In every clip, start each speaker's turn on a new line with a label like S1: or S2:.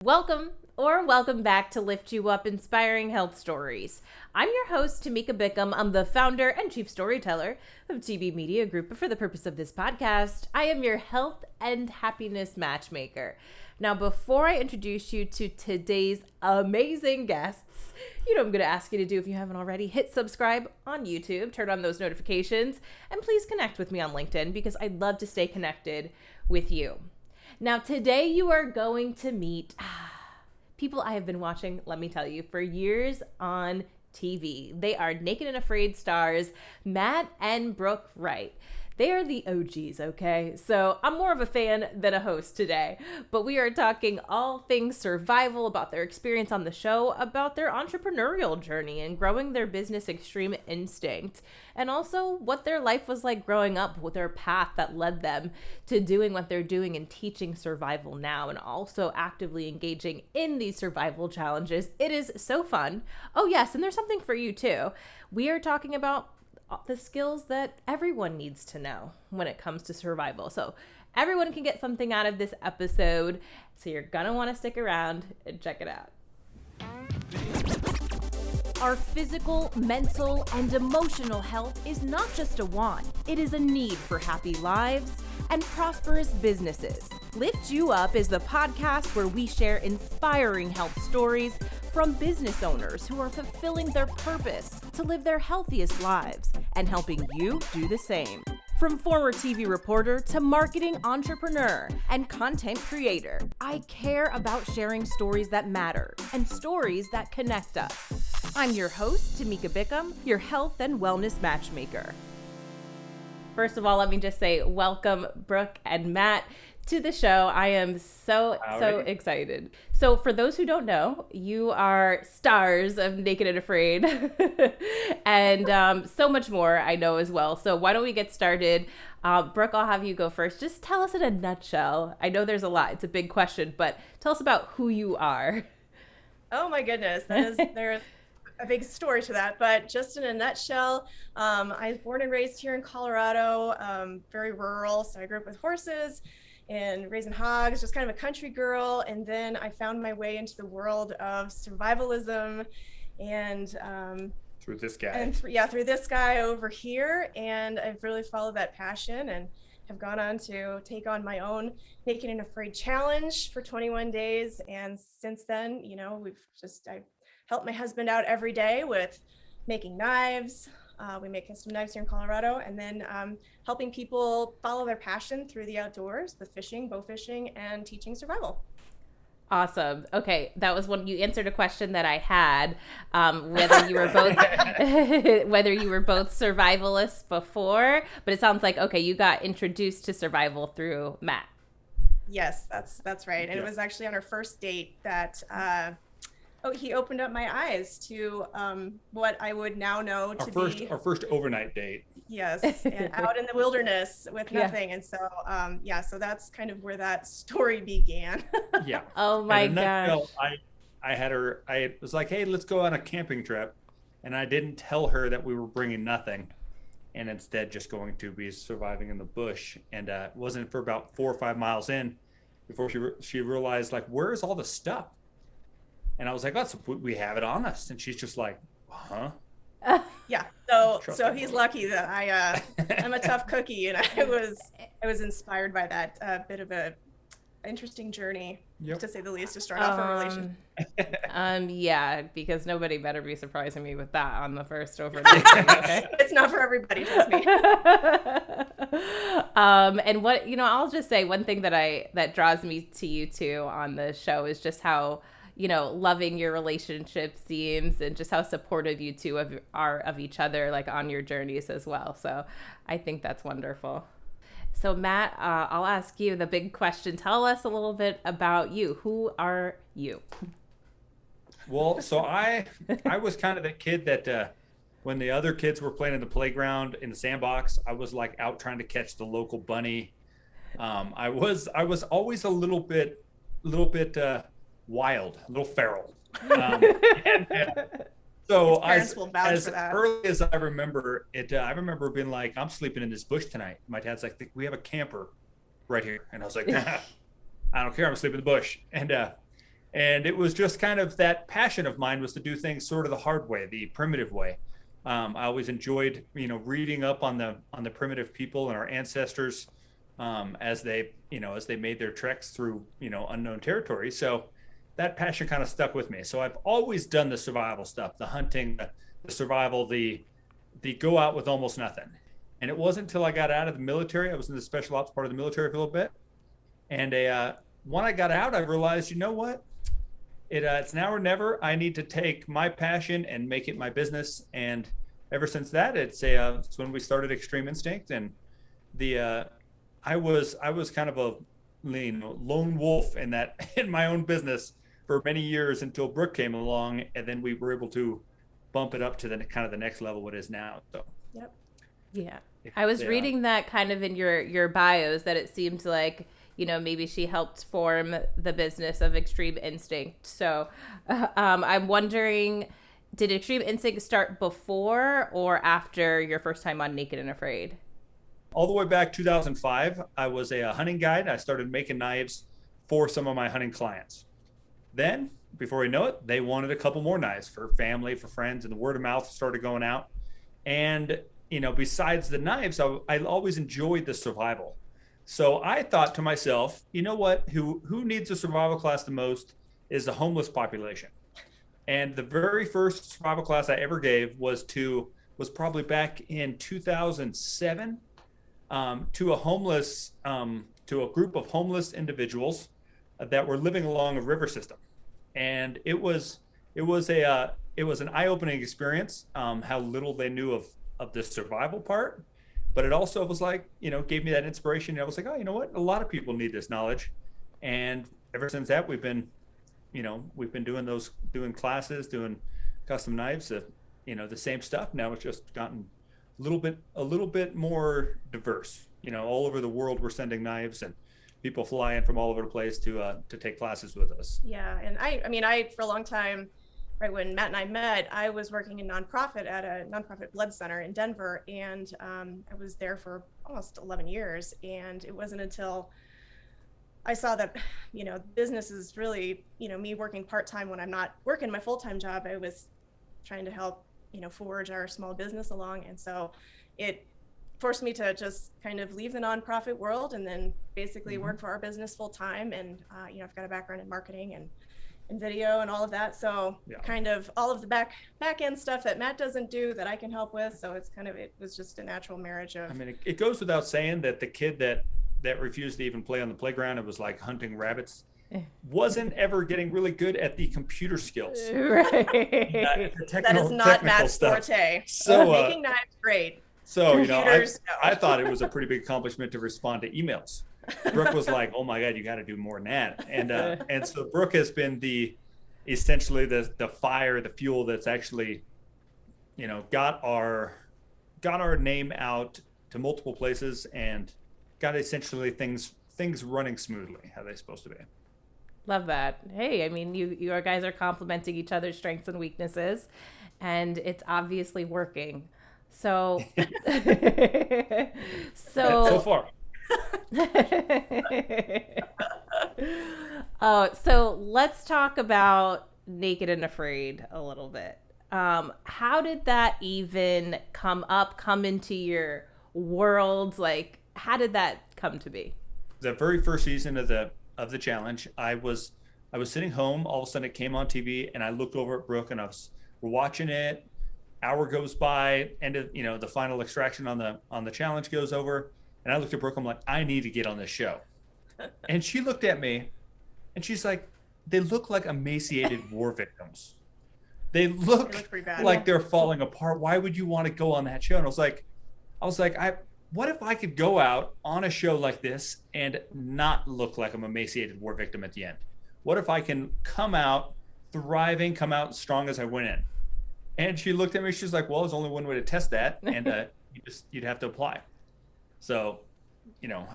S1: Welcome back to Lift You Up Inspiring Health Stories. I'm your host, Tamika Bickham. I'm the founder and chief storyteller of TB Media Group. But for the purpose of this podcast, I am your health and happiness matchmaker. Now, before I introduce you to today's amazing guests, you know what I'm going to ask you to do if you haven't already. Hit subscribe on YouTube, turn on those notifications, and please connect with me on LinkedIn because I'd love to stay connected with you. Now, today you are going to meet people I have been watching, let me tell you, for years on TV. They are Naked and Afraid stars, Matt and Brooke Wright. They are the OGs, okay? So I'm more of a fan than a host today, but we are talking all things survival, about their experience on the show, about their entrepreneurial journey and growing their business Extreme Instinct, and also what their life was like growing up, with their path that led them to doing what they're doing and teaching survival now, and also actively engaging in these survival challenges. It is so fun. Oh yes, and there's something for you too. We are talking about the skills that everyone needs to know when it comes to survival. So everyone can get something out of this episode. So you're gonna want to stick around and check it out. Our physical, mental, and emotional health is not just a want. It is a need for happy lives and prosperous businesses. Lift You Up is the podcast where we share inspiring health stories from business owners who are fulfilling their purpose to live their healthiest lives and helping you do the same. From former TV reporter to marketing entrepreneur and content creator, I care about sharing stories that matter and stories that connect us. I'm your host, Tamika Bickham, your health and wellness matchmaker. First of all, let me just say welcome, Brooke and Matt, to the show. I am so excited. So for those who don't know, you are stars of Naked and Afraid and so much more I know as well. So why don't we get started? Brooke, I'll have you go first. Just tell us in a nutshell. I know there's a lot. It's a big question, but tell us about who you are.
S2: Oh my goodness. There's a big story to that, but just in a nutshell, I was born and raised here in Colorado, very rural. So I grew up with horses and raising hogs, just kind of a country girl. And then I found my way into the world of survivalism and
S3: through this guy.
S2: And through this guy over here. And I've really followed that passion and have gone on to take on my own Naked and Afraid challenge for 21 days. And since then, you know, I help my husband out every day with making knives. We make custom knives here in Colorado, and then helping people follow their passion through the outdoors with fishing, bow fishing, and teaching survival.
S1: Awesome. Okay, that was you answered a question that I had, whether you were both survivalists before, but it sounds like, okay, you got introduced to survival through Matt.
S2: Yes, that's right. And It was actually on our first date that he opened up my eyes to what I would now know
S3: our first overnight date.
S2: Yes, and out in the wilderness with nothing. And so, so that's kind of where that story began.
S3: Yeah.
S1: Oh my gosh.
S3: I was like, hey, let's go on a camping trip. And I didn't tell her that we were bringing nothing and instead just going to be surviving in the bush. And it wasn't for about 4 or 5 miles in before she realized, like, where's all the stuff? And I was like, we have it on us. And she's just like, huh?
S2: Yeah. So he's lucky that I'm a tough cookie, and I was inspired by that bit of a interesting journey, to say the least, to start off a relationship.
S1: Yeah, because nobody better be surprising me with that on the first overnight. Okay?
S2: It's not for everybody, trust me.
S1: And what, I'll just say one thing that draws me to you two on the show is just how, loving your relationship seems, and just how supportive you two are of each other, like on your journeys as well. So I think that's wonderful. So Matt, I'll ask you the big question. Tell us a little bit about you. Who are you?
S3: Well, so I was kind of that kid that when the other kids were playing in the playground in the sandbox, I was like out trying to catch the local bunny. I was always a little bit wild, a little feral. So as early as I remember it, I remember being like, I'm sleeping in this bush tonight. My dad's like, we have a camper right here. And I was like, I don't care. I'm sleeping in the bush. And And it was just kind of that passion of mine was to do things sort of the hard way, the primitive way. I always enjoyed, reading up on the primitive people and our ancestors as they made their treks through, unknown territory. So that passion kind of stuck with me. So I've always done the survival stuff, the hunting, the survival, the go out with almost nothing. And it wasn't until I got out of the military, I was in the special ops part of the military for a little bit. And when I got out, I realized, you know what? It's now or never. I need to take my passion and make it my business. And ever since that, it's when we started Extreme Instinct. And I was kind of a lone wolf in my own business for many years until Brooke came along, and then we were able to bump it up to the kind of the next level it is now. So.
S2: Yep.
S1: Yeah. I was reading that kind of in your bios that it seemed like, maybe she helped form the business of Extreme Instinct. So I'm wondering, did Extreme Instinct start before or after your first time on Naked and Afraid?
S3: All the way back 2005, I was a hunting guide. I started making knives for some of my hunting clients. Then, before we know it, they wanted a couple more knives for family, for friends, and the word of mouth started going out. And, besides the knives, I always enjoyed the survival. So I thought to myself, you know what, who needs a survival class the most is the homeless population. And the very first survival class I ever gave was probably back in 2007 to a group of homeless individuals that were living along a river system. And it was an eye-opening experience, how little they knew of the survival part. But it also was like, gave me that inspiration. And I was like, oh, you know what? A lot of people need this knowledge. And ever since that, we've been doing classes, doing custom knives, the same stuff. Now it's just gotten a little bit more diverse. All over the world, we're sending knives and people fly in from all over the place to take classes with us.
S2: Yeah. And I for a long time, right when Matt and I met, I was working in nonprofit at a nonprofit blood center in Denver. And I was there for almost 11 years. And it wasn't until I saw that, business is really, me working part-time when I'm not working my full-time job, I was trying to help, forge our small business along. And so it forced me to just kind of leave the nonprofit world and then basically work for our business full-time. And, I've got a background in marketing and video and all of that. So kind of all of the back end stuff that Matt doesn't do that I can help with. So it was just a natural marriage of.
S3: It goes without saying that the kid that refused to even play on the playground, it was like hunting rabbits, wasn't ever getting really good at the computer skills.
S1: Right.
S2: That is not Matt's forte.
S3: So
S2: making knives, great.
S3: So, I thought it was a pretty big accomplishment to respond to emails. Brooke was like, oh my God, you got to do more than that. And so Brooke has been essentially the fire, the fuel that's actually, got our name out to multiple places and got essentially things running smoothly how they're supposed to be.
S1: Love that. Hey, you guys are complementing each other's strengths and weaknesses, and it's obviously working. So,
S3: so far.
S1: So let's talk about Naked and Afraid a little bit. How did that even come into your world? Like, how did that come to be?
S3: The very first season of the challenge, I was sitting home. All of a sudden, it came on TV, and I looked over at Brooke, and we're watching it. Hour goes by, end of the final extraction on the challenge goes over, and I looked at Brooke. I'm like, I need to get on this show. And she looked at me, and she's like, they look like emaciated war victims. They look
S2: pretty bad.
S3: Like they're falling apart. Why would you want to go on that show? And I was like, what if I could go out on a show like this and not look like I'm an emaciated war victim at the end? What if I can come out thriving, come out strong as I went in? And she looked at me, she's like, well, there's only one way to test that. And you'd have to apply. So,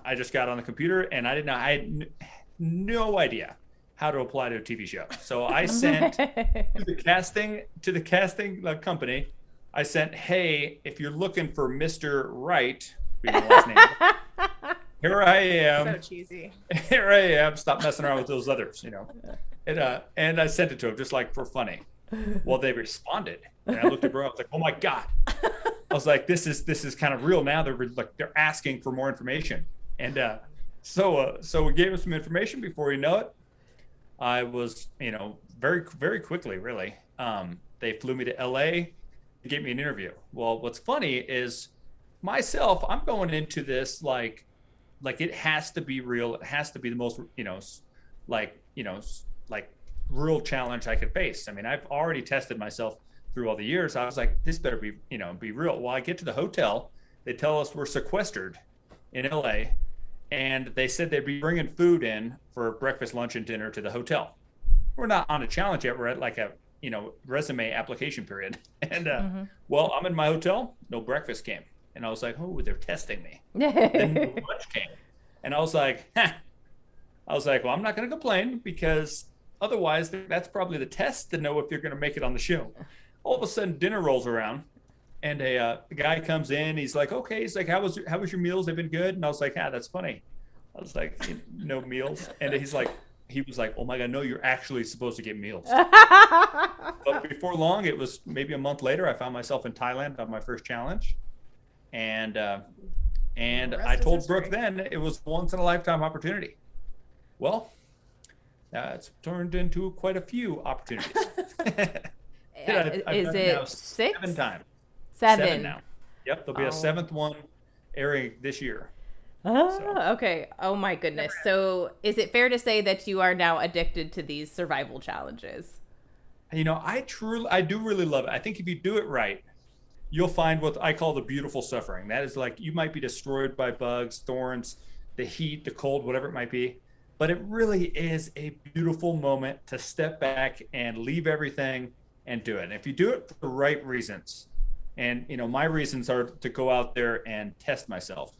S3: I just got on the computer and I had no idea how to apply to a TV show. So I sent to the casting company, I sent, hey, if you're looking for Mr. Wright, be my last name, here I am.
S2: So cheesy.
S3: Here I am. Stop messing around with those others, And I sent it to him just like for funny. Well, they responded, and I looked at bro. I was like, "Oh my god!" I was like, "This is kind of real now." They're asking for more information, and so we gave him some information. Before you know it, I was, very very quickly, really. They flew me to L.A. to get me an interview. Well, what's funny is myself. I'm going into this like it has to be real. It has to be the most, like real challenge I could face. I mean, I've already tested myself through all the years. I was like, this better be, be real. Well, I get to the hotel. They tell us we're sequestered in LA, and they said they'd be bringing food in for breakfast, lunch, and dinner to the hotel. We're not on a challenge yet. We're at like a, resume application period. And well, I'm in my hotel. No breakfast came. And I was like, oh, they're testing me. Then lunch came. And I was like, well, I'm not going to complain, because otherwise that's probably the test to know if you're going to make it on the show. All of a sudden dinner rolls around, and a guy comes in. He's like, okay. He's like, how was your meals? They've been good. And I was like, that's funny. I was like, no meals. And he was like, oh my God, no, you're actually supposed to get meals. But before long, it was maybe a month later, I found myself in Thailand on my first challenge. And I told Brooke then it was once in a lifetime opportunity. Well, it's turned into quite a few opportunities.
S1: Is it 6?
S3: 7 times.
S1: 7
S3: now. Yep, there'll be a 7th one airing this year.
S1: Okay. Oh my goodness. So is it fair to say that you are now addicted to these survival challenges?
S3: I do really love it. I think if you do it right, you'll find what I call the beautiful suffering. That is like, you might be destroyed by bugs, thorns, the heat, the cold, whatever it might be. But it really is a beautiful moment to step back and leave everything and do it. And if you do it for the right reasons, and my reasons are to go out there and test myself.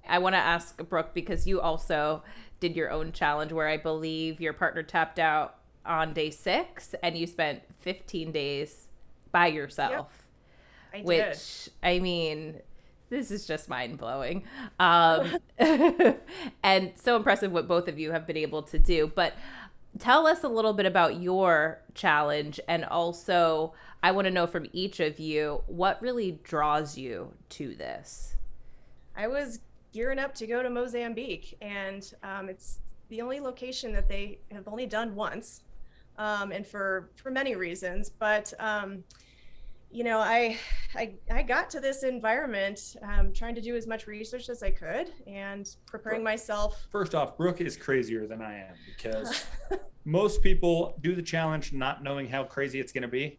S1: I want to ask Brooke, because you also did your own challenge where I believe your partner tapped out on day 6 and you spent 15 days by yourself.
S2: Yep,
S1: which, I mean, this is just mind blowing. And so impressive what both of you have been able to do. But tell us a little bit about your challenge. And also, I want to know from each of you, what really draws you to this?
S2: I was gearing up to go to Mozambique, and it's the only location that they have only done once, and for many reasons. But I got to this environment trying to do as much research as I could and preparing myself.
S3: First off, Brooke is crazier than I am, because most people do the challenge not knowing how crazy it's going to be.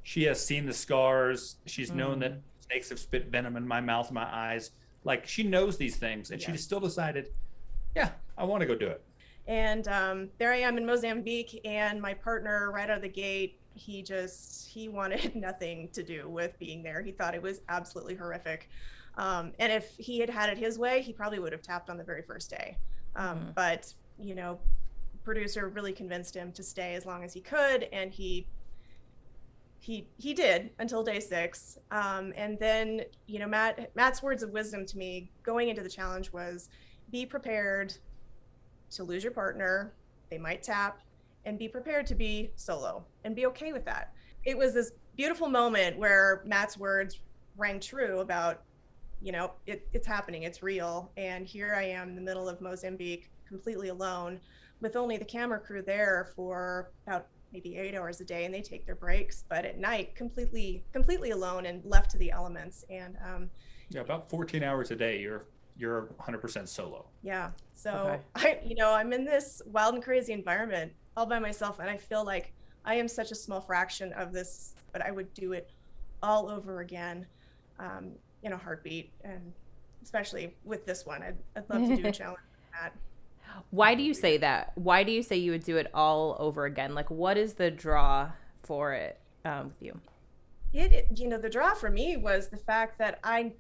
S3: She has seen the scars. She's known that snakes have spit venom in my mouth, my eyes. Like, she knows these things, and she still decided, I want to go do it.
S2: And there I am in Mozambique, and my partner, right out of the gate, he wanted nothing to do with being there. He thought it was absolutely horrific. And if he had had it his way, he probably would have tapped on the very first day. But, producer really convinced him to stay as long as he could, and he did until day 6. And then, Matt's words of wisdom to me going into the challenge was, be prepared to lose your partner. They might tap, and be prepared to be solo and be okay with that. It was this beautiful moment where Matt's words rang true about, it's happening, it's real. And here I am in the middle of Mozambique, completely alone, with only the camera crew there for about maybe 8 hours a day, and they take their breaks, but at night completely alone and left to the elements. And
S3: about 14 hours a day you're 100% solo.
S2: Yeah. So I'm in this wild and crazy environment all by myself, and I feel like I am such a small fraction of this, but I would do it all over again in a heartbeat. And especially with this one, I'd love to do a challenge like that.
S1: Why do you say that? Why do you say you would do it all over again? Like, what is the draw for it with you?
S2: The draw for me was the fact that I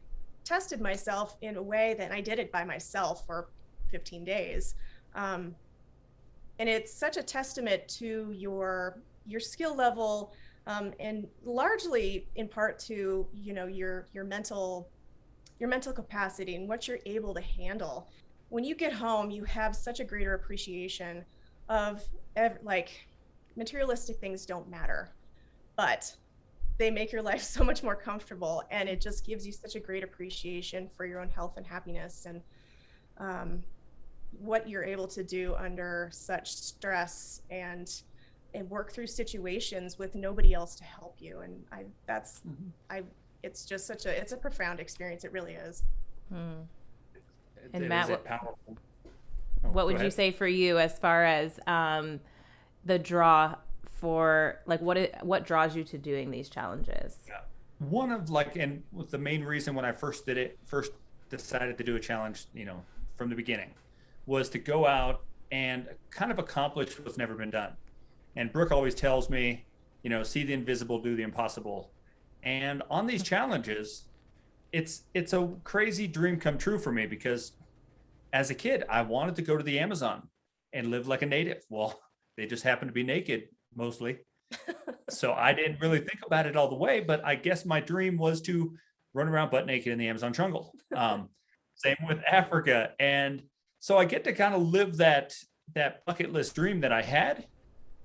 S2: tested myself in a way that I did it by myself for 15 days. And it's such a testament to your skill level, and largely in part to, your mental capacity and what you're able to handle. When you get home, you have such a greater appreciation of materialistic things don't matter, but they make your life so much more comfortable, and it just gives you such a great appreciation for your own health and happiness, and what you're able to do under such stress and work through situations with nobody else to help you. And it's just it's a profound experience. It really is.
S1: And Matt,
S3: powerful.
S1: What would you say for you as far as the draw for, like, what draws you to doing these challenges?
S3: Yeah. One of, like, and the main reason when I first decided to do a challenge, from the beginning, was to go out and kind of accomplish what's never been done. And Brooke always tells me, see the invisible, do the impossible. And on these challenges, it's a crazy dream come true for me, because as a kid, I wanted to go to the Amazon and live like a native. Well, they just happen to be naked mostly. So I didn't really think about it all the way, but I guess my dream was to run around butt naked in the Amazon jungle. Same with Africa. And so I get to kind of live that bucket list dream that I had,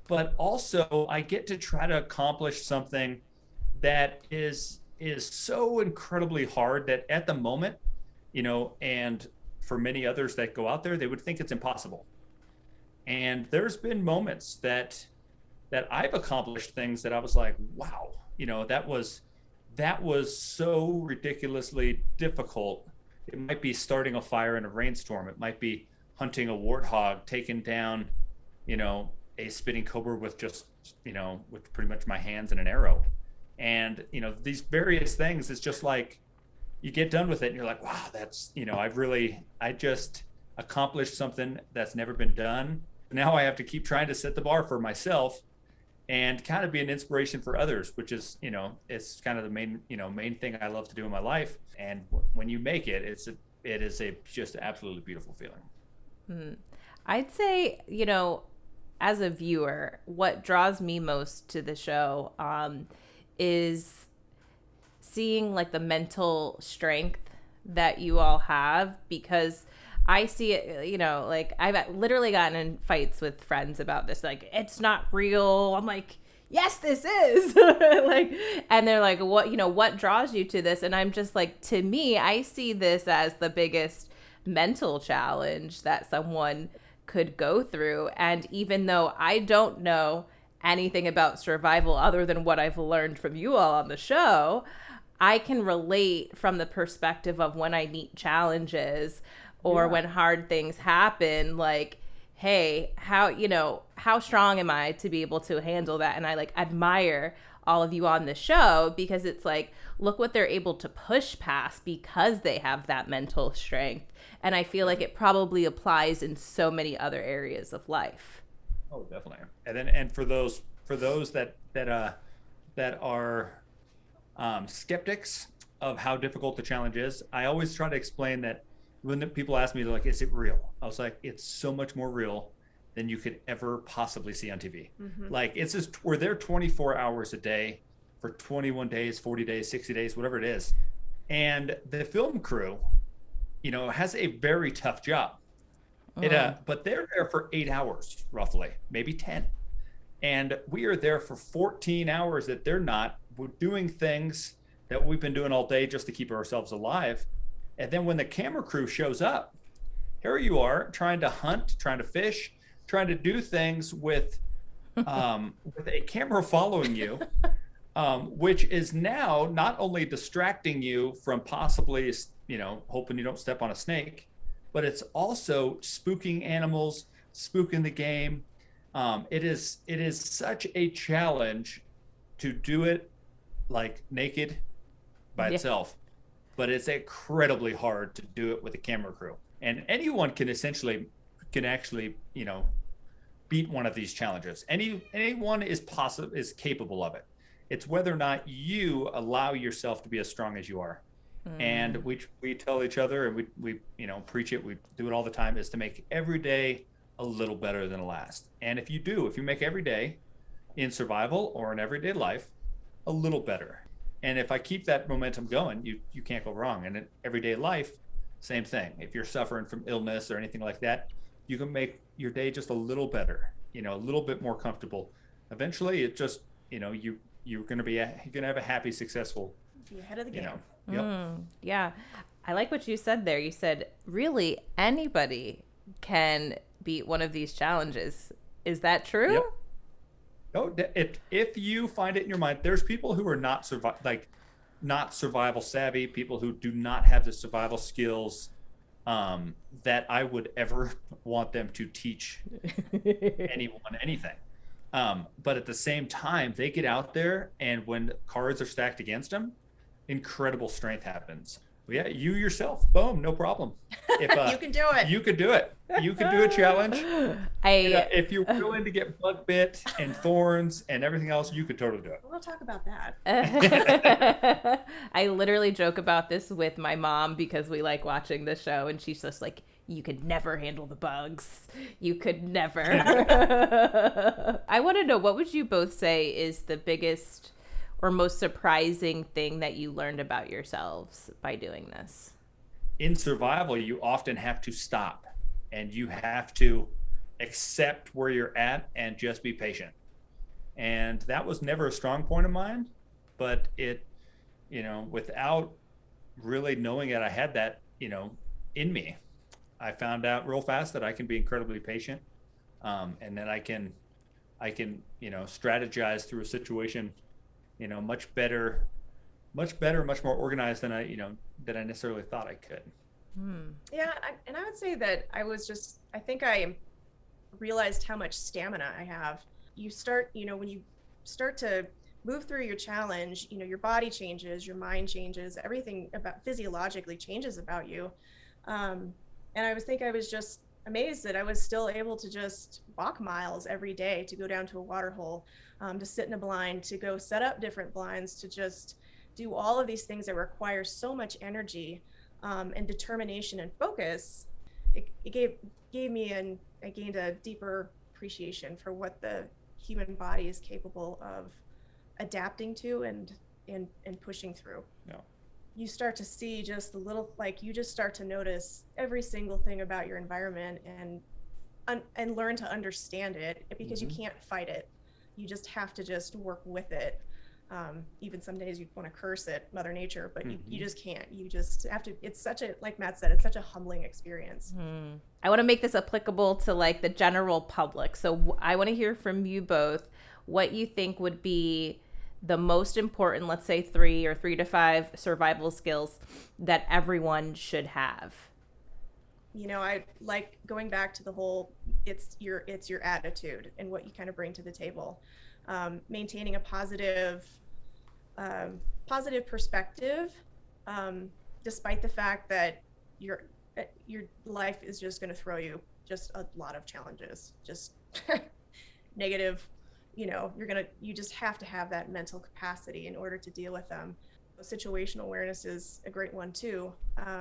S3: but also I get to try to accomplish something that is so incredibly hard that at the moment, and for many others that go out there, they would think it's impossible. And there's been moments that I've accomplished things that I was like, wow, that was so ridiculously difficult. It might be starting a fire in a rainstorm. It might be hunting a warthog, taking down, a spitting cobra with just, with pretty much my hands and an arrow. And, these various things, it's just like, you get done with it and you're like, wow, that's, I just accomplished something that's never been done. Now I have to keep trying to set the bar for myself and kind of be an inspiration for others, which is, it's kind of the main thing I love to do in my life. And when you make it, it is just absolutely beautiful feeling.
S1: I'd say, as a viewer, what draws me most to the show is seeing, like, the mental strength that you all have, because I see it, like, I've literally gotten in fights with friends about this, like, it's not real. I'm like, yes, this is. Like, and they're like, what draws you to this? And I'm just like, to me, I see this as the biggest mental challenge that someone could go through. And even though I don't know anything about survival other than what I've learned from you all on the show, I can relate from the perspective of when I meet challenges or when hard things happen, like, hey, how strong am I to be able to handle that? And I, like, admire all of you on the show, because it's like, look what they're able to push past because they have that mental strength. And I feel like it probably applies in so many other areas of life.
S3: Oh, definitely. And for those that are skeptics of how difficult the challenge is, I always try to explain that when people ask me, they're like, is it real? I was like, it's so much more real than you could ever possibly see on TV. Mm-hmm. Like, it's just, we're there 24 hours a day for 21 days, 40 days, 60 days, whatever it is. And the film crew, has a very tough job. But they're there for 8 hours, roughly, maybe 10. And we are there for 14 hours that they're not. We're doing things that we've been doing all day just to keep ourselves alive. And then when the camera crew shows up, here you are trying to hunt, trying to fish, trying to do things with a camera following you, which is now not only distracting you from possibly, hoping you don't step on a snake, but it's also spooking animals, spooking the game. It is such a challenge to do it, like, naked by itself, but it's incredibly hard to do it with a camera crew. And anyone can actually, beat one of these challenges. Anyone is capable of it. It's whether or not you allow yourself to be as strong as you are. And we tell each other, and we preach it, we do it all the time, is to make every day a little better than the last. And if you make every day in survival or in everyday life a little better, and if I keep that momentum going, you can't go wrong. And in everyday life, same thing. If you're suffering from illness or anything like that, you can make your day just a little better, a little bit more comfortable, eventually it just, you're going to be, you're going to have a happy, successful,
S2: Be ahead of the game.
S3: Yep.
S1: Yeah. I like what you said there. You said, really, anybody can beat one of these challenges. Is that true?
S3: Yep. Oh, if you find it in your mind, there's people who are not not survival savvy, people who do not have the survival skills that I would ever want them to teach anyone anything. But at the same time, they get out there, and when cards are stacked against them, incredible strength happens. Well, yeah, you yourself, boom, no problem. If,
S2: you can do it.
S3: You could do it. You could do a challenge. If you're willing to get bug bit and thorns and everything else, you could totally do it.
S2: We'll talk about that.
S1: I literally joke about this with my mom because we like watching the show, and she's just like, you could never handle the bugs. You could never. I want to know, what would you both say is the biggest or most surprising thing that you learned about yourselves by doing this?
S3: In survival, you often have to stop, and you have to accept where you're at and just be patient. And that was never a strong point of mine, but it, without really knowing it, I had that, in me. I found out real fast that I can be incredibly patient. And then I can, strategize through a situation, much better, much more organized than I necessarily thought I could.
S2: Yeah. And I would say that I think I realized how much stamina I have. You start, when you start to move through your challenge, your body changes, your mind changes, everything about physiologically changes about you. And I was just amazed that I was still able to just walk miles every day, to go down to a water hole, to sit in a blind, to go set up different blinds, to just do all of these things that require so much energy and determination and focus. It gave me, and I gained a deeper appreciation for what the human body is capable of adapting to and pushing through.
S3: Yeah.
S2: You start to see just the little, you just start to notice every single thing about your environment and learn to understand it, because you can't fight it. You just have to just work with it. Even some days you want to curse at Mother Nature, but you just can't. You just have to. It's such a, like Matt said, it's such a humbling experience.
S1: I want to make this applicable to the general public. So I want to hear from you both what you think would be the most important, let's say 3 or 3 to 5 survival skills that everyone should have.
S2: I like going back to the whole, it's your attitude and what you kind of bring to the table. Maintaining a positive perspective, despite the fact that your life is just going to throw you just a lot of challenges, just negative. You just have to have that mental capacity in order to deal with them. Situational awareness is a great one too,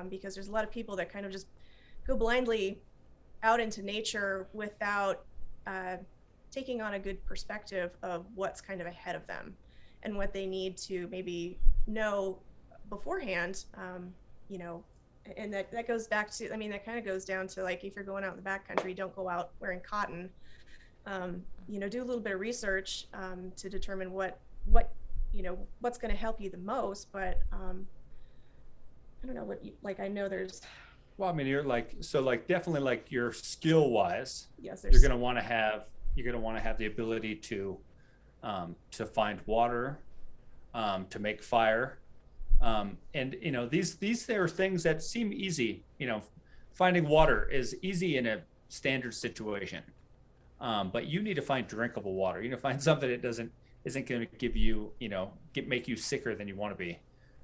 S2: because there's a lot of people that kind of just go blindly out into nature without taking on a good perspective of what's kind of ahead of them and what they need to maybe know beforehand. And that goes back to, that kind of goes down to, if you're going out in the backcountry, don't go out wearing cotton. Do a little bit of research to determine what's going to help you the most. But I don't know what I know there's.
S3: Well, you're definitely your skill wise.
S2: Yes,
S3: you're going to want to have the ability to find water, to make fire, and these are things that seem easy. Finding water is easy in a standard situation. But you need to find drinkable water. You need to find something that isn't going to give you, make you sicker than you want to be.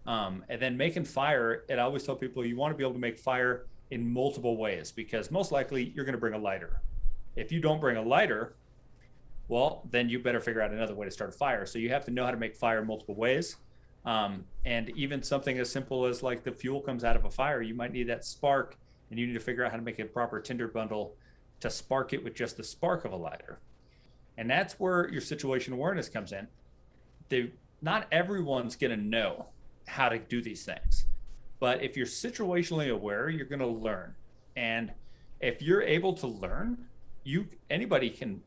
S3: And then making fire, and I always tell people you want to be able to make fire in multiple ways, because most likely you're going to bring a lighter. If you don't bring a lighter, well, then you better figure out another way to start a fire. So you have to know how to make fire in multiple ways. And even something as simple as the fuel comes out of a fire, you might need that spark, and you need to figure out how to make a proper tinder bundle to spark it with just the spark of a lighter. And that's where your situation awareness comes in. Not everyone's going to know how to do these things, but if you're situationally aware, you're going to learn. And if you're able to learn, anybody can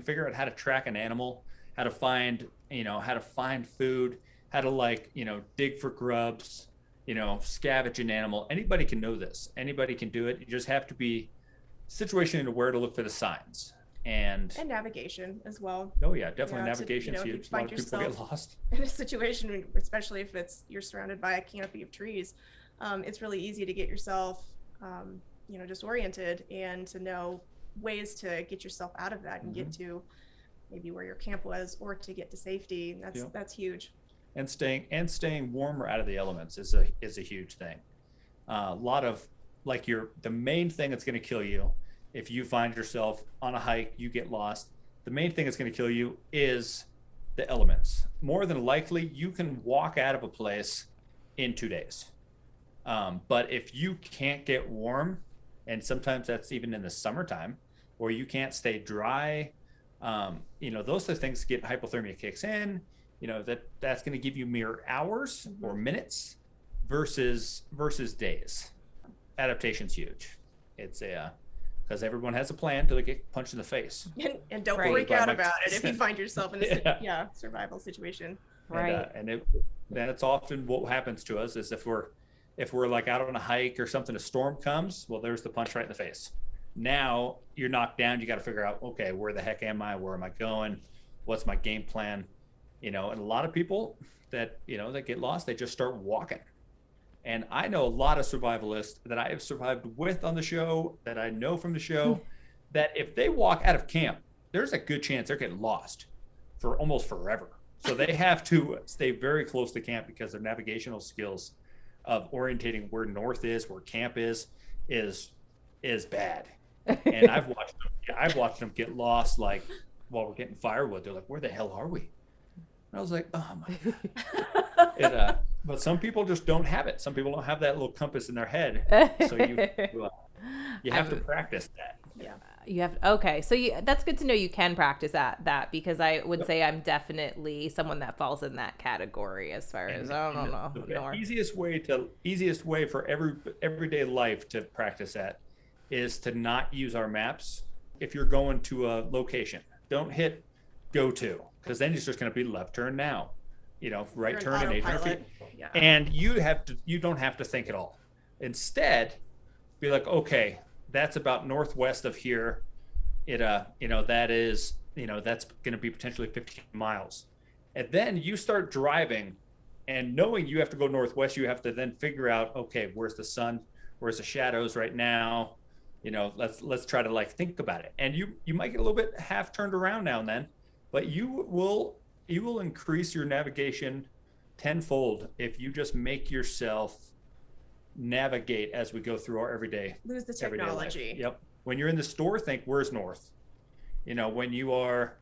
S3: figure out how to track an animal, how to find, how to find food, how to like, dig for grubs, scavenge an animal. Anybody can know this. Anybody can do it. You just have to be situationally aware to look for the signs. And
S2: navigation as well.
S3: Oh yeah, definitely navigation's
S2: if
S3: huge.
S2: you find
S3: a lot of people get lost
S2: in a situation, especially if you're surrounded by a canopy of trees. It's really easy to get yourself, disoriented, and to know ways to get yourself out of that and get to maybe where your camp was, or to get to safety. That's huge.
S3: And staying warm or out of the elements is a huge thing. A lot of like the main thing that's going to kill you if you find yourself on a hike, you get lost. The main thing that's going to kill you is the elements. More than likely, you can walk out of a place in 2 days. But if you can't get warm, and sometimes that's even in the summertime, or you can't stay dry, those are things get hypothermia kicks in. That's going to give you mere hours or minutes versus days. Adaptation's huge. It's because everyone has a plan till they get punched in the face.
S2: And don't freak out about it if you find yourself in a survival situation.
S1: Right.
S3: And that's often what happens to us is if we're like out on a hike or something, a storm comes, well, there's the punch right in the face. Now you're knocked down. You got to figure out, okay, where the heck am I? Where am I going? What's my game plan? And a lot of people that get lost, they just start walking. And I know a lot of survivalists that I have survived with on the show, that I know from the show, that if they walk out of camp, there's a good chance they're getting lost for almost forever. So they have to stay very close to camp because their navigational skills of orientating where north is, where camp is bad. And I've watched them get lost, like while we're getting firewood. They're like, where the hell are we? And I was like, oh my God. But some people just don't have it. Some people don't have that little compass in their head. So you have to practice that.
S2: Yeah.
S1: You have, okay. So that's good to know you can practice that because I would say I'm definitely someone that falls in that category as far as, I don't know.
S3: The easiest way for everyday life to practice that is to not use our maps. If you're going to a location, don't hit go to, because then it's just going to be left turn now. Right turn in 800 feet. Yeah. And you don't have to think at all. Instead, be like, okay, that's about northwest of here. That is, that's going to be potentially 15 miles. And then you start driving, and knowing you have to go northwest, you have to then figure out, okay, where's the sun? Where's the shadows right now? Let's try to like think about it. And you might get a little bit half turned around now and then, but you will increase your navigation tenfold if you just make yourself navigate as we go through our everyday.
S2: Lose the technology.
S3: Yep. When you're in the store, think where's north. When you are,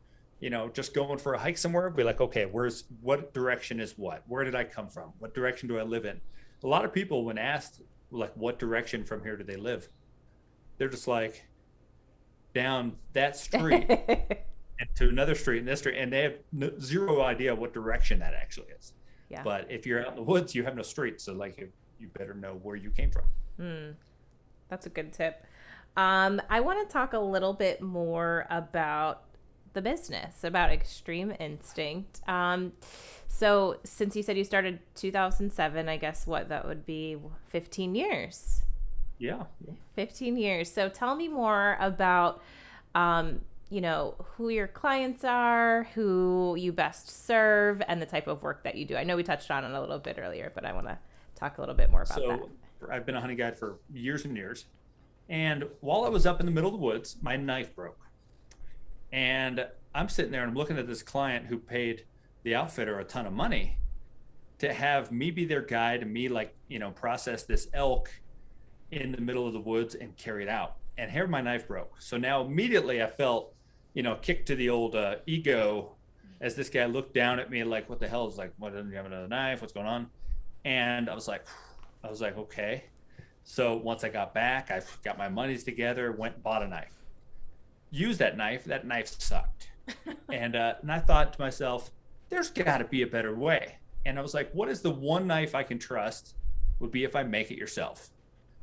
S3: just going for a hike somewhere, be like, okay, what direction is what? Where did I come from? What direction do I live in? A lot of people, when asked like what direction from here do they live, they're just like down that street. And to another street and this street, and they have zero idea what direction that actually is. Yeah. But if you're out in the woods, you have no street, so like you better know where you came from.
S1: That's a good tip. I want to talk a little bit more about the business, about Extreme Instinct. So since you said you started 2007, I guess that would be 15 years.
S3: Yeah.
S1: 15 years. So tell me more about who your clients are, who you best serve, and the type of work that you do. I know we touched on it a little bit earlier, but I want to talk a little bit more about that.
S3: So I've been a hunting guide for years and years. And while I was up in the middle of the woods, my knife broke. And I'm sitting there and I'm looking at this client who paid the outfitter a ton of money to have me be their guide and me process this elk in the middle of the woods and carry it out. And here my knife broke. So now immediately I felt, kick to the old ego as this guy looked down at me like, what the hell? Is like, what, doesn't you have another knife? What's going on? And I was like, okay. So once I got back, I got my monies together, went and bought a knife. Used that knife sucked. And I thought to myself, there's got to be a better way. And I was like, what is the one knife I can trust would be if I make it yourself?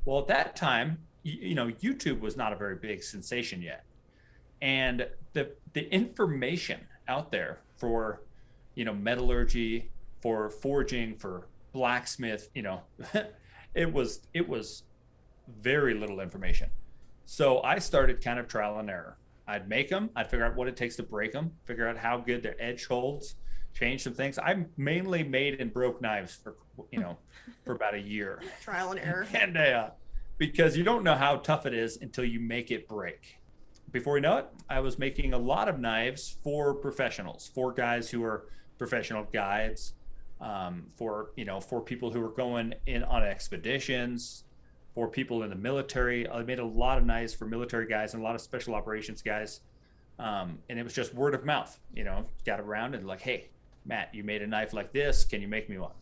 S3: Well, at that time, YouTube was not a very big sensation yet. And the information out there for, metallurgy, for forging, for blacksmith, it was very little information. So I started kind of trial and error. I'd make them, I'd figure out what it takes to break them, figure out how good their edge holds, change some things. I mainly made and broke knives for, for about a year.
S2: Trial and error.
S3: And because you don't know how tough it is until you make it break. Before you know it, I was making a lot of knives for professionals, for guys who are professional guides, for people who are going in on expeditions, for people in the military. I made a lot of knives for military guys and a lot of special operations guys. And it was just word of mouth, got around and like, hey, Matt, you made a knife like this. Can you make me one?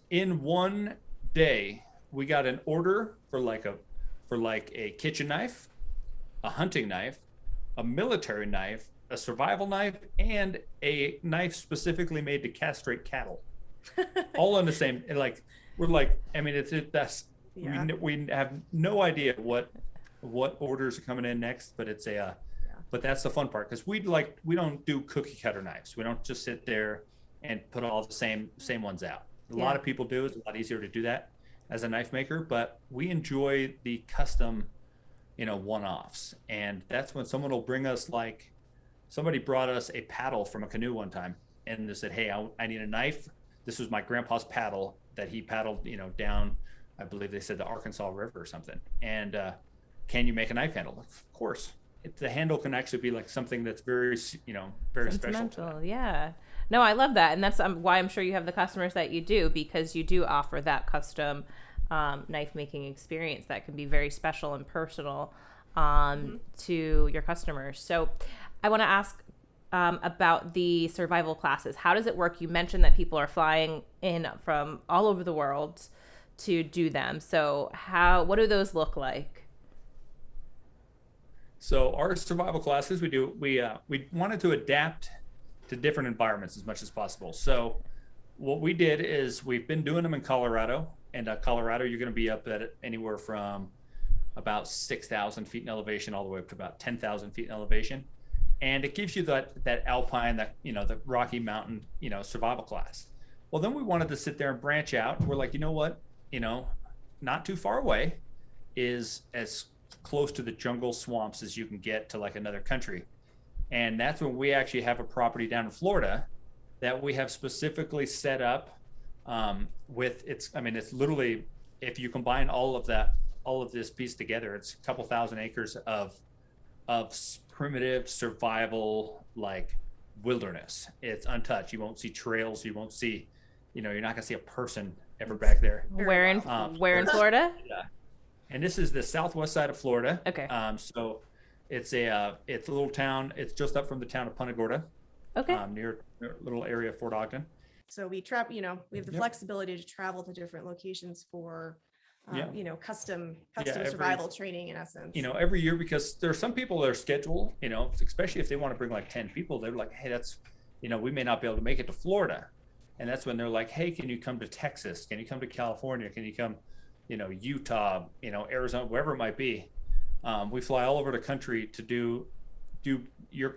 S3: In one day, we got an order for like a kitchen knife, a hunting knife, a military knife, a survival knife, and a knife specifically made to castrate cattle. All on the same, that's
S2: Yeah.
S3: we have no idea what orders are coming in next, but but that's the fun part, because we don't do cookie cutter knives. We don't just sit there and put all the same ones out. A lot of people do. It's a lot easier to do that as a knife maker, but we enjoy the custom, one-offs. And that's when someone will bring us, like, somebody brought us a paddle from a canoe one time, and they said, hey, I need a knife. This was my grandpa's paddle that he paddled, down, I believe they said, the Arkansas River or something. And can you make a knife handle? Of course. The handle can actually be like something that's very, very special.
S1: Yeah. No, I love that. And that's why I'm sure you have the customers that you do, because you do offer that custom knife making experience that can be very special and personal to your customers. So I want to ask about the survival classes. How does it work? You mentioned that people are flying in from all over the world to do them. So what do those look like?
S3: So our survival classes, we wanted to adapt to different environments as much as possible. So what we did is we've been doing them in Colorado, and Colorado, you're going to be up at anywhere from about 6,000 feet in elevation all the way up to about 10,000 feet in elevation. And it gives you that alpine, the Rocky Mountain, survival class. Well, then we wanted to sit there and branch out. We're like, you know what, not too far away is as close to the jungle swamps as you can get to like another country. And that's when we actually have a property down in Florida that we have specifically set up it's literally, if you combine all of this piece together, it's a couple thousand acres of primitive survival, like wilderness. It's untouched. You won't see trails. You won't see, you're not gonna see a person ever back there.
S1: Where in Florida?
S3: Yeah. And this is the southwest side of Florida.
S1: Okay.
S3: So it's a little town. It's just up from the town of Punta Gorda.
S1: Okay.
S3: Near a little area of Fort Ogden.
S2: So we we have the flexibility to travel to different locations for, custom survival training in essence.
S3: Every year, because there are some people that are scheduled, especially if they want to bring like 10 people, they're like, hey, that's, we may not be able to make it to Florida. And that's when they're like, hey, can you come to Texas? Can you come to California? Can you come, Utah, Arizona, wherever it might be. We fly all over the country to do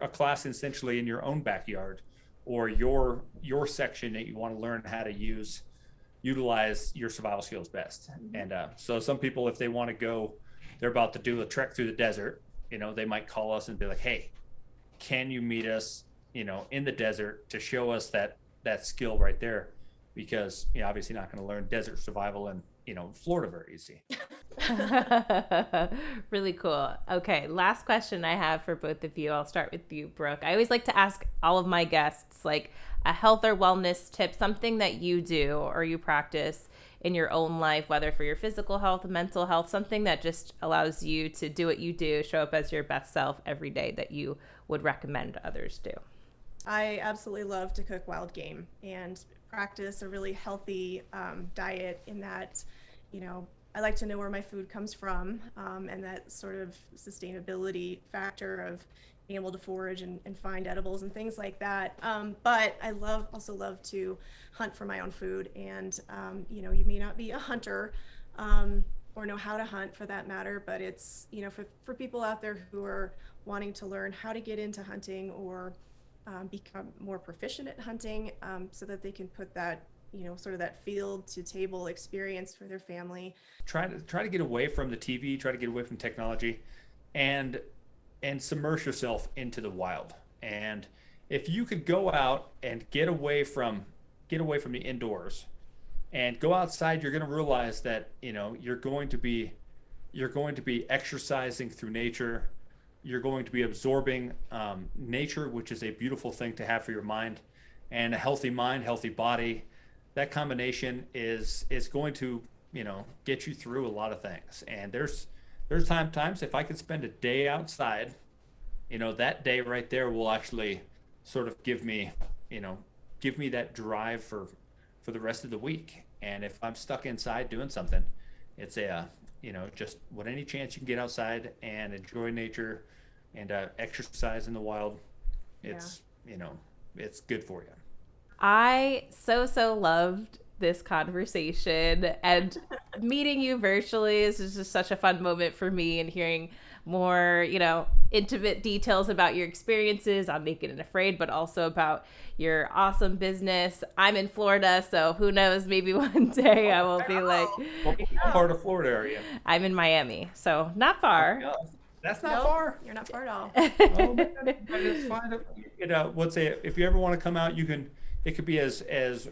S3: a class essentially in your own backyard, or your section that you want to learn how to utilize your survival skills best. And so some people, if they want to go, they're about to do a trek through the desert, they might call us and be like, hey, can you meet us, in the desert to show us that skill right there? Because you're obviously not going to learn desert survival in Florida very easy.
S1: Really cool. Okay, last question I have for both of you. I'll start with you, Brooke. I always like to ask all of my guests like a health or wellness tip, something that you do or you practice in your own life, whether for your physical health, mental health, something that just allows you to do what you do, show up as your best self every day, that you would recommend others do.
S2: I absolutely love to cook wild game and practice a really healthy diet in that, I like to know where my food comes from, and that sort of sustainability factor of being able to forage and find edibles and things like that. But I also love to hunt for my own food. And, you may not be a hunter or know how to hunt for that matter, but it's, for people out there who are wanting to learn how to get into hunting or become more proficient at hunting, so that they can put that, sort of that field to table experience for their family.
S3: Try to get away from the TV, try to get away from technology, and submerge yourself into the wild. And if you could go out and get away from the indoors and go outside, you're going to realize that you're going to be exercising through nature. You're going to be absorbing nature, which is a beautiful thing to have for your mind. And a healthy mind, healthy body, that combination is going to get you through a lot of things. And there's times if I could spend a day outside, that day right there will actually sort of give me that drive for the rest of the week. And if I'm stuck inside doing something, it's just any chance you can get outside and enjoy nature and exercise in the wild, it's good for you.
S1: I so loved this conversation, and meeting you virtually is just such a fun moment for me, and hearing more, intimate details about your experiences on Naked and Afraid, but also about your awesome business. I'm in Florida, so who knows, maybe one day I will be like...
S3: What part of Florida are you?
S1: I'm in Miami, so not far.
S3: Oh, that's not far.
S2: You're not far at all.
S3: Oh, man, it's fine. Let's say if you ever want to come out, you can. It could be as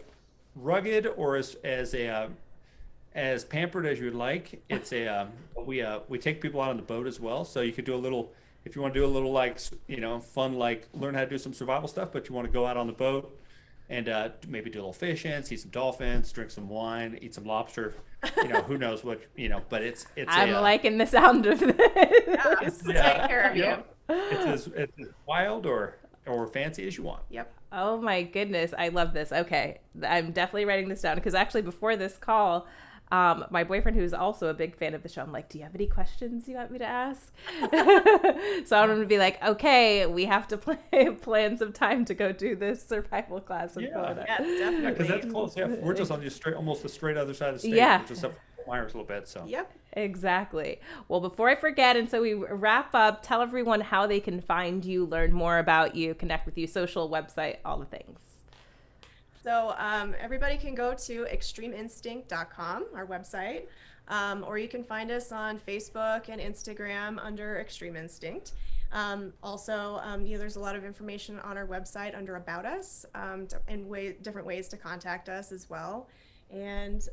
S3: rugged or as pampered as you'd like. It's we take people out on the boat as well, so you could do a little, if you want to do a little fun, learn how to do some survival stuff, but you want to go out on the boat and maybe do a little fishing, see some dolphins, drink some wine, eat some lobster. Who knows what, but it's
S1: I'm liking the sound of this.
S2: Take care of you.
S3: It's as wild or fancy as you want.
S2: Yep.
S1: Oh my goodness, I love this. Okay, I'm definitely writing this down, because actually before this call, my boyfriend, who's also a big fan of the show, I'm like, do you have any questions you want me to ask? So I'm going to be like, okay, we have to plan some time to go do this survival class in Florida.
S2: Yeah, definitely.
S3: Because that's close. Yeah, we're just on almost the straight other side of the state.
S1: Yeah.
S3: We're just up Myers a little bit. So.
S2: Yep.
S1: Exactly. Well, before I forget, and so we wrap up, tell everyone how they can find you, learn more about you, connect with you, social, website, all the things.
S2: So everybody can go to extremeinstinct.com, our website, or you can find us on Facebook and Instagram under Extreme Instinct. Also, there's a lot of information on our website under About Us, and different ways to contact us as well. And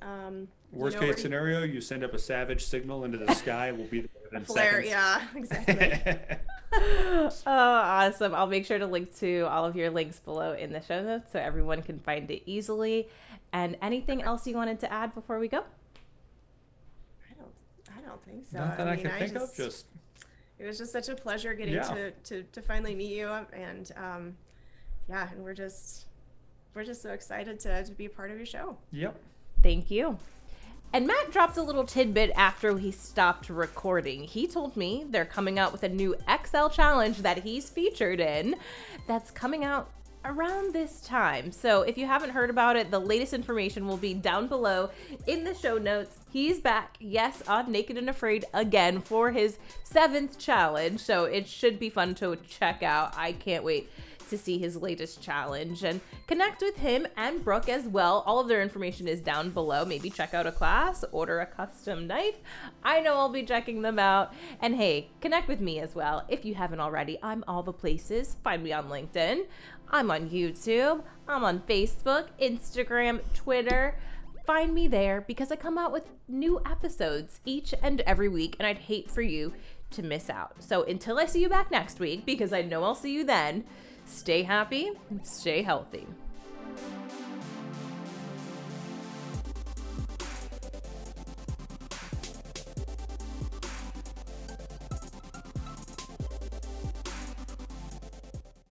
S3: worst case scenario, you send up a savage signal into the sky, we'll be there within
S2: flare,
S3: seconds.
S2: yeah, exactly.
S1: Oh, awesome. I'll make sure to link to all of your links below in the show notes so everyone can find it easily. And anything else you wanted to add before we go?
S2: I don't think so.
S3: Not that I can think of.
S2: It was just such a pleasure getting to finally meet you, and and we're just so excited to be a part of your show.
S3: Yep.
S1: Thank you. And Matt dropped a little tidbit after he stopped recording. He told me they're coming out with a new XL challenge that he's featured in that's coming out around this time. So if you haven't heard about it, the latest information will be down below in the show notes. He's back, yes, on Naked and Afraid again for his 7th challenge. So it should be fun to check out. I can't wait to see his latest challenge and connect with him and Brooke as well. All of their information is down below. Maybe check out a class, order a custom knife. I know I'll be checking them out. And hey, connect with me as well. If you haven't already, I'm all the places. Find me on LinkedIn. I'm on YouTube. I'm on Facebook, Instagram, Twitter. Find me there because I come out with new episodes each and every week, and I'd hate for you to miss out. So until I see you back next week, because I know I'll see you then, stay happy, stay healthy.